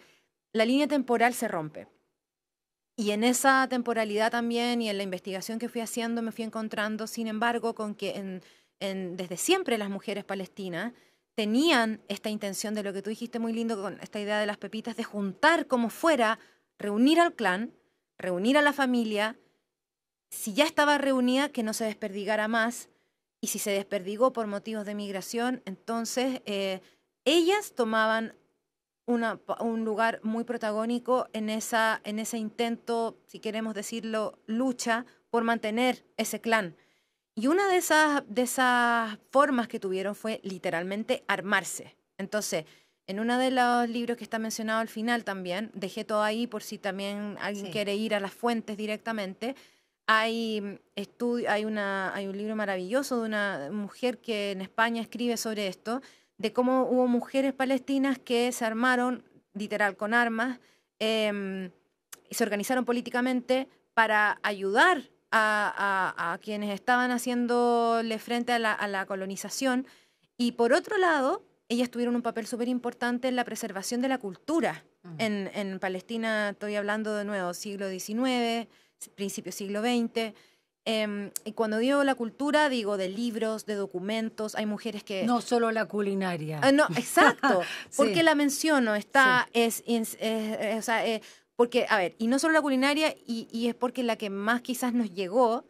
la línea temporal se rompe. Y en esa temporalidad también y en la investigación que fui haciendo me fui encontrando, sin embargo, con que desde siempre las mujeres palestinas tenían esta intención de lo que tú dijiste muy lindo con esta idea de las pepitas, de juntar como fuera, reunir al clan, reunir a la familia. Si ya estaba reunida, que no se desperdigara más, y si se desperdigó por motivos de migración, entonces ellas tomaban un lugar muy protagónico en ese intento, si queremos decirlo, lucha por mantener ese clan. Y una de esas formas que tuvieron fue literalmente armarse. Entonces, en uno de los libros que está mencionado al final también, dejé todo ahí por si también alguien quiere ir a las fuentes directamente. Hay un libro maravilloso de una mujer que en España escribe sobre esto, de cómo hubo mujeres palestinas que se armaron, literal, con armas, se organizaron políticamente para ayudar a quienes estaban haciéndole frente a la colonización. Y por otro lado, ellas tuvieron un papel súper importante en la preservación de la cultura. En Palestina, estoy hablando de nuevo, siglo XIX, principio siglo XX. Y cuando digo la cultura, digo de libros, de documentos. Hay mujeres que... No solo la culinaria. No, exacto. Sí. Porque la menciono, está... Sí. O sea, porque, a ver, y no solo la culinaria, y es porque la que más quizás nos llegó.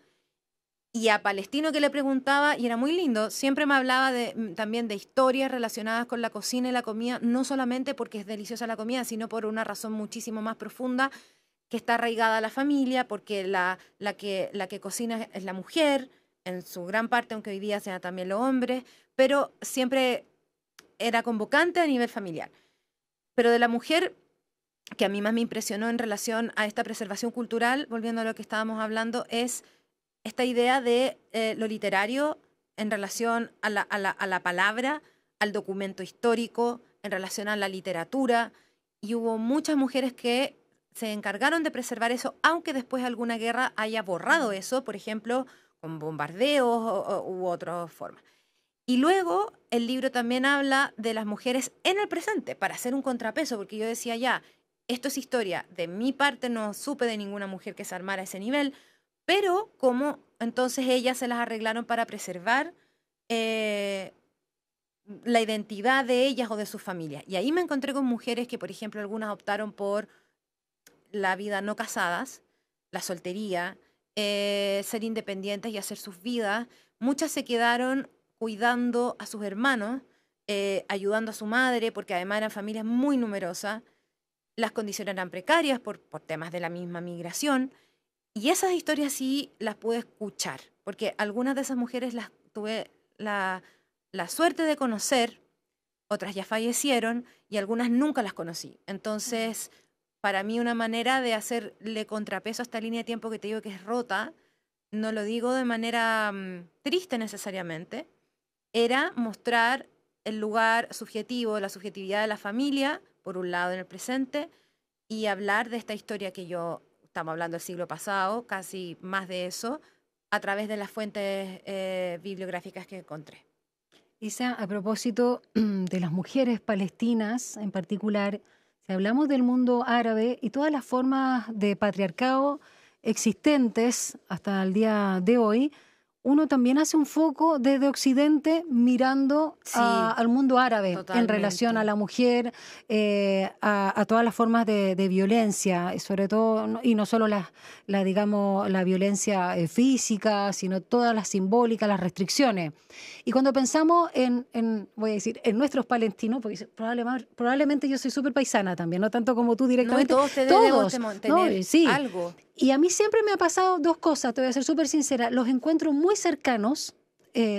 Y a Palestino que le preguntaba, y era muy lindo, siempre me hablaba también de historias relacionadas con la cocina y la comida, no solamente porque es deliciosa la comida, sino por una razón muchísimo más profunda, que está arraigada a la familia, porque la que cocina es la mujer, en su gran parte, aunque hoy día sean también los hombres, pero siempre era convocante a nivel familiar. Pero de la mujer, que a mí más me impresionó en relación a esta preservación cultural, volviendo a lo que estábamos hablando, es esta idea de lo literario en relación a la palabra, al documento histórico, en relación a la literatura, y hubo muchas mujeres que se encargaron de preservar eso, aunque después alguna guerra haya borrado eso, por ejemplo, con bombardeos u otras formas. Y luego el libro también habla de las mujeres en el presente, para hacer un contrapeso, porque yo decía ya, esto es historia, de mi parte no supe de ninguna mujer que se armara a ese nivel, pero como entonces ellas se las arreglaron para preservar la identidad de ellas o de sus familias. Y ahí me encontré con mujeres que, por ejemplo, algunas optaron por la vida no casadas, la soltería, ser independientes y hacer sus vidas. Muchas se quedaron cuidando a sus hermanos, ayudando a su madre, porque además eran familias muy numerosas. Las condiciones eran precarias por temas de la misma migración. Y esas historias sí las pude escuchar, porque algunas de esas mujeres las tuve la suerte de conocer, otras ya fallecieron y algunas nunca las conocí. Entonces, para mí una manera de hacerle contrapeso a esta línea de tiempo que te digo que es rota, no lo digo de manera triste necesariamente, era mostrar el lugar subjetivo, la subjetividad de la familia, por un lado en el presente, y hablar de esta historia que estamos hablando del siglo pasado, casi más de eso, a través de las fuentes bibliográficas que encontré. Isa, a propósito de las mujeres palestinas en particular, si hablamos del mundo árabe y todas las formas de patriarcado existentes hasta el día de hoy, uno también hace un foco desde Occidente mirando al mundo árabe totalmente, en relación a la mujer, a todas las formas de violencia, sobre todo, y no solo digamos, la violencia física, sino todas las simbólicas, las restricciones. Y cuando pensamos voy a decir, en nuestros palestinos, porque probablemente yo soy súper paisana también, no tanto como tú directamente. No, todos debemos tener sí. algo. Y a mí siempre me ha pasado dos cosas, te voy a ser súper sincera. Los encuentro muy cercanos.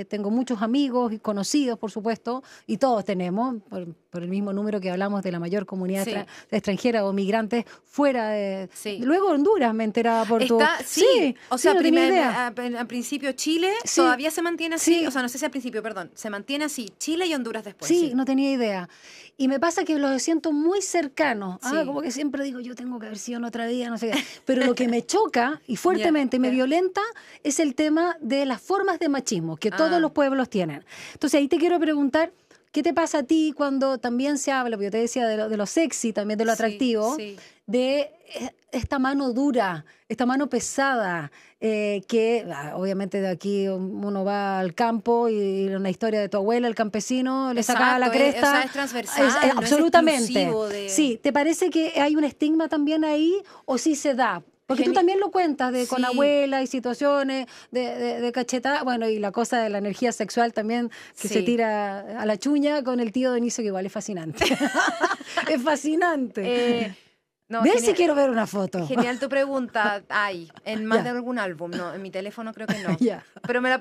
Tengo muchos amigos y conocidos, por supuesto, y todos tenemos, por el mismo número que hablamos de la mayor comunidad extranjera o migrantes fuera de... Sí. Luego Honduras me enteraba por tu... Sí, o sea, al principio Chile todavía se mantiene así, o sea, no sé si al principio, perdón, se mantiene así, Chile y Honduras después. Sí, no tenía idea. Y me pasa que los siento muy cercanos. Como que siempre digo, yo tengo que haber sido en otra vida, no sé qué. Pero lo que me choca y fuertemente me violenta es el tema de las formas de machismo que todos los pueblos tienen. Entonces ahí te quiero preguntar, ¿qué te pasa a ti cuando también se habla, porque yo te decía de lo sexy, también de lo atractivo, de esta mano dura, esta mano pesada, que obviamente de aquí uno va al campo y una historia de tu abuela, el campesino, le sacaba la cresta. Es transversal, absolutamente. No es Sí, ¿te parece que hay un estigma también ahí o sí se da? Porque tú también lo cuentas con abuela y situaciones de cachetada, bueno, y la cosa de la energía sexual también que se tira a la chuña con el tío Dionisio, que igual es fascinante. Es fascinante. ¿Ves si quiero ver una foto? Genial tu pregunta. Hay, en más de algún álbum, no, en mi teléfono creo que no. Pero me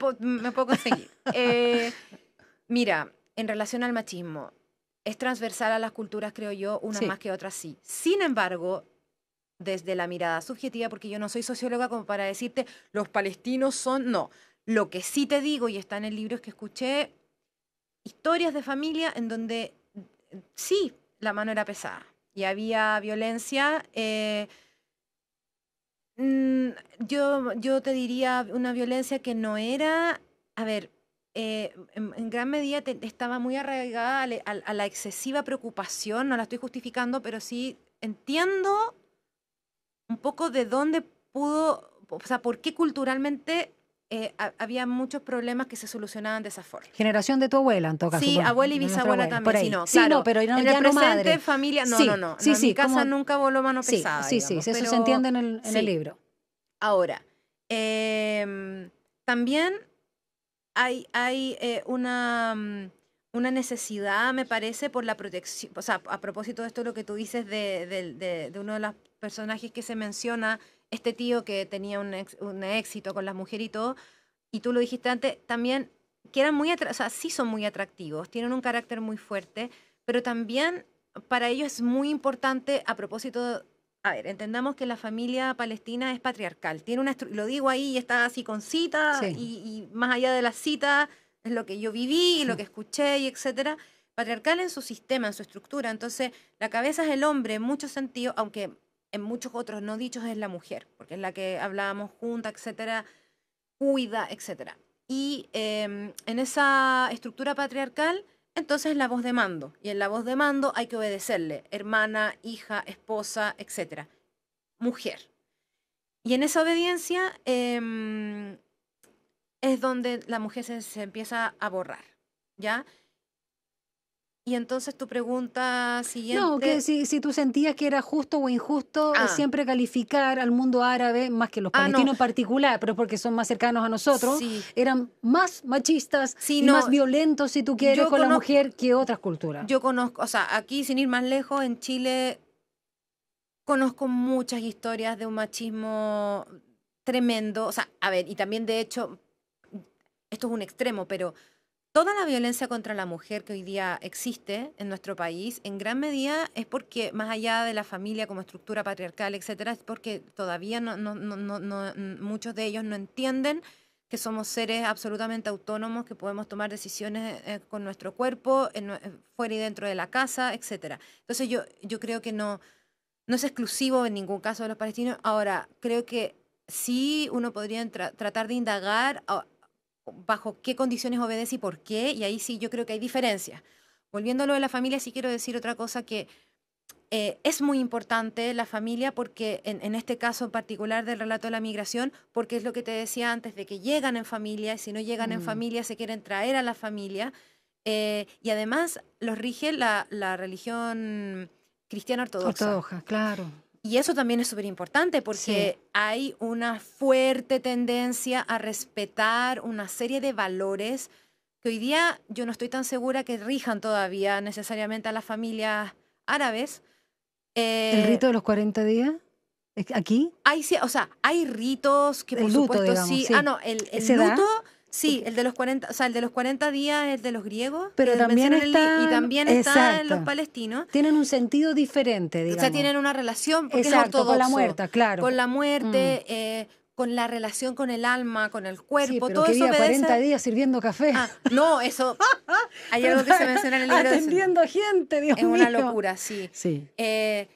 puedo conseguir. Mira, en relación al machismo, es transversal a las culturas, creo yo, unas más que otras sí. Sin embargo, desde la mirada subjetiva, porque yo no soy socióloga como para decirte los palestinos son... No, lo que sí te digo, y está en el libro, es que escuché historias de familia en donde sí, la mano era pesada y había violencia Yo te diría una violencia que no era, a ver, en gran medida estaba muy arraigada a la excesiva preocupación, no la estoy justificando, pero sí entiendo un poco de dónde pudo, o sea, por qué culturalmente había muchos problemas que se solucionaban de esa forma. Generación de tu abuela, en todo caso. Sí, Bueno, abuela y de nuestra bisabuela abuela, también, por ahí. sí, no, Sí, claro. no, pero no, En ya el no presente, madre. familia, no, Sí, no, no, sí, no, en mi sí, casa como... nunca voló mano Sí, pesada, sí, sí, digamos, eso se pero entiende en el sí. libro. Ahora, también hay una necesidad, me parece, por la protección, o sea, a propósito de esto, lo que tú dices de uno de los personajes que se menciona, este tío que tenía un éxito con las mujeres y todo, y tú lo dijiste antes, también que eran o sea, sí son muy atractivos, tienen un carácter muy fuerte, pero también para ellos es muy importante, a propósito, a ver, entendamos que la familia palestina es patriarcal, tiene lo digo ahí, está así con cita, Sí. y más allá de la cita, es lo que yo viví, lo que escuché, y etcétera, patriarcal en su sistema, en su estructura, entonces la cabeza es el hombre en muchos sentidos, aunque en muchos otros no dichos es la mujer, porque es la que hablábamos junta, etcétera, cuida, etcétera. Y en esa estructura patriarcal, entonces la voz de mando. Y en la voz de mando hay que obedecerle. Hermana, hija, esposa, etcétera. Mujer. Y en esa obediencia es donde la mujer se empieza a borrar. ¿Ya? Y entonces tu pregunta No, que siguiente. si tú sentías que era justo o injusto Ah, siempre calificar al mundo árabe, más que los no. palestinos en particular, pero porque son más cercanos a nosotros, Sí. eran más machistas Sí, y más no. violentos, si tú quieres, Yo con la conozco, mujer que otras culturas. yo conozco, o sea, aquí sin ir más lejos, en Chile conozco muchas historias de un machismo tremendo. O sea, a ver, y también de hecho, esto es un extremo, pero toda la violencia contra la mujer que hoy día existe en nuestro país, en gran medida es porque, más allá de la familia como estructura patriarcal, etcétera, es porque todavía muchos de ellos no entienden que somos seres absolutamente autónomos, que podemos tomar decisiones con nuestro cuerpo, fuera y dentro de la casa, etcétera. Entonces yo creo que no es exclusivo en ningún caso de los palestinos. Ahora, creo que sí uno podría tratar de indagar bajo qué condiciones obedece y por qué, y ahí sí yo creo que hay diferencias. Volviendo a lo de la familia, sí quiero decir otra cosa que es muy importante la familia porque en este caso en particular del relato de la migración, porque es lo que te decía antes, de que llegan en familia, y si no llegan en familia se quieren traer a la familia, y además los rige la religión cristiana ortodoxa. Ortodoxa, claro. Y eso también es súper importante Sí. porque hay una fuerte tendencia a respetar una serie de valores que hoy día yo no estoy tan segura que rijan todavía necesariamente a las familias árabes. ¿El Eh, rito de los 40 días? ¿Aquí? o sea, hay ritos que por El luto, supuesto digamos, sí. sí. No, el ¿Se da? luto, sí, Porque... el de los 40, o sea, el de los 40 días es de los griegos, Pero que también mencionan y están, también está en los exacto, palestinos. tienen un sentido diferente, O sea, digamos. tienen una relación, porque es Exacto, con la ortodoxo, muerta, claro. con la Mm. muerte, con la relación con el alma, con el Sí, cuerpo, pero todo qué eso vida, 40 obedece. días sirviendo café. Ah, no, eso, hay Pero algo que se menciona en el libro de eso. atendiendo a gente, Dios Es una mío. locura, sí. Sí, Eh,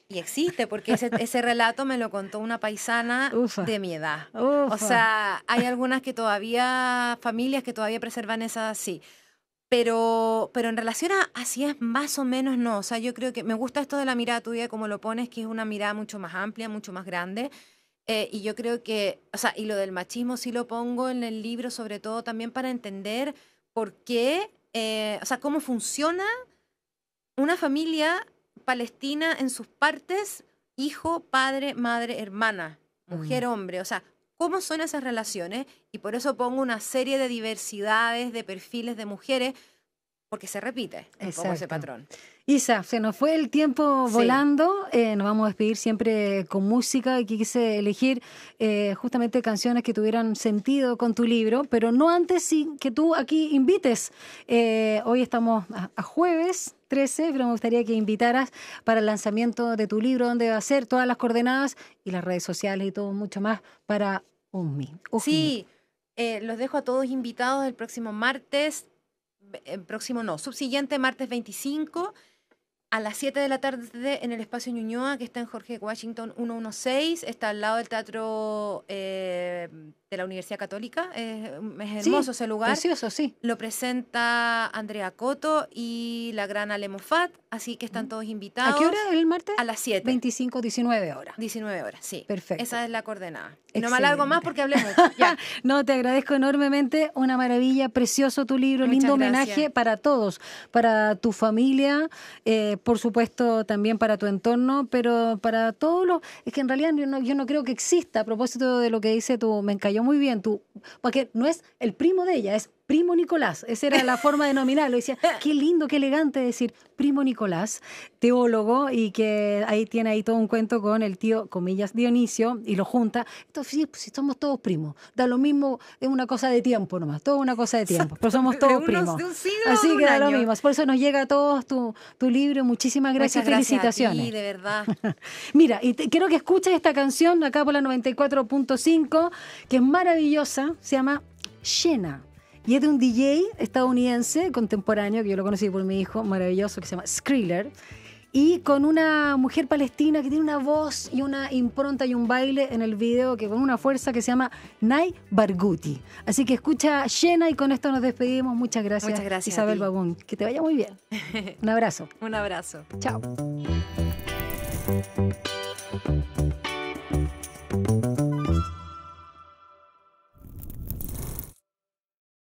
y existe, porque ese relato me lo contó una paisana ufa, de mi edad. O ufa. sea, hay algunas que todavía, familias que todavía preservan esa, sí. Pero en relación a así es más o menos no. O sea, yo creo que me gusta esto de la mirada tuya, como lo pones, que es una mirada mucho más amplia, mucho más grande. Y yo creo que, o sea, y lo del machismo sí lo pongo en el libro, sobre todo también para entender por qué, o sea, cómo funciona una familia palestina en sus partes, hijo, padre, madre, hermana, mujer, hombre. O sea, cómo son esas relaciones. Y por eso pongo una serie de diversidades, de perfiles de mujeres, porque se repite un poco ese Exacto. patrón. Isa, se nos fue el tiempo Sí. volando, nos vamos a despedir siempre con música y quise elegir justamente canciones que tuvieran sentido con tu libro, pero no antes sin que tú aquí invites. Hoy estamos a jueves 13, pero me gustaría que invitaras para el lanzamiento de tu libro, donde va a ser todas las coordenadas y las redes sociales y todo mucho más para UJMI. Sí, los dejo a todos invitados el próximo martes, próximo no, subsiguiente martes 25. A las 7 de la tarde en el Espacio Ñuñoa, que está en Jorge Washington 116, está al lado del Teatro de la Universidad Católica. Es hermoso ese lugar. Precioso, sí. Lo presenta Andrea Coto y la gran Ale Moffat, así que están todos invitados. ¿A qué hora el martes? A las 7. 25, 19 horas. 19 horas, sí. Perfecto. Esa es la coordenada. Y Excelente. no me alargo más porque hablé mucho. Ya. No, te agradezco enormemente. Una maravilla, precioso tu libro, Muchas lindo gracias. homenaje para todos, para tu familia, por supuesto también para tu entorno, pero para todos los... Es que en realidad yo no creo que exista, a propósito de lo que dice tú, me encalló muy bien, tú, porque no es el primo de ella, es Primo Nicolás. Esa era la forma de nominarlo. Decía, qué lindo, qué elegante decir Primo Nicolás, teólogo, y que ahí tiene ahí todo un cuento con el tío, comillas, Dionisio, y lo junta. Entonces, sí, pues, si somos todos primos, da lo mismo, es una cosa de tiempo nomás, todo una cosa de tiempo, pero somos todos primos. De un siglo, Así de que un da lo año. mismo. Por eso nos llega a todos tu libro. Muchísimas gracias, Muchas gracias felicitaciones. a ti, de verdad. Mira, y quiero que escuches esta canción acá por la 94.5, que es maravillosa, se llama Xena. Y es de un DJ estadounidense contemporáneo, que yo lo conocí por mi hijo, maravilloso, que se llama Skriller. Y con una mujer palestina que tiene una voz y una impronta y un baile en el video que con una fuerza que se llama Nay Barghouti. Así que escucha Xena y con esto nos despedimos. Muchas gracias, Isabel Babún. Que te vaya muy bien. Un abrazo. Un abrazo. Chao.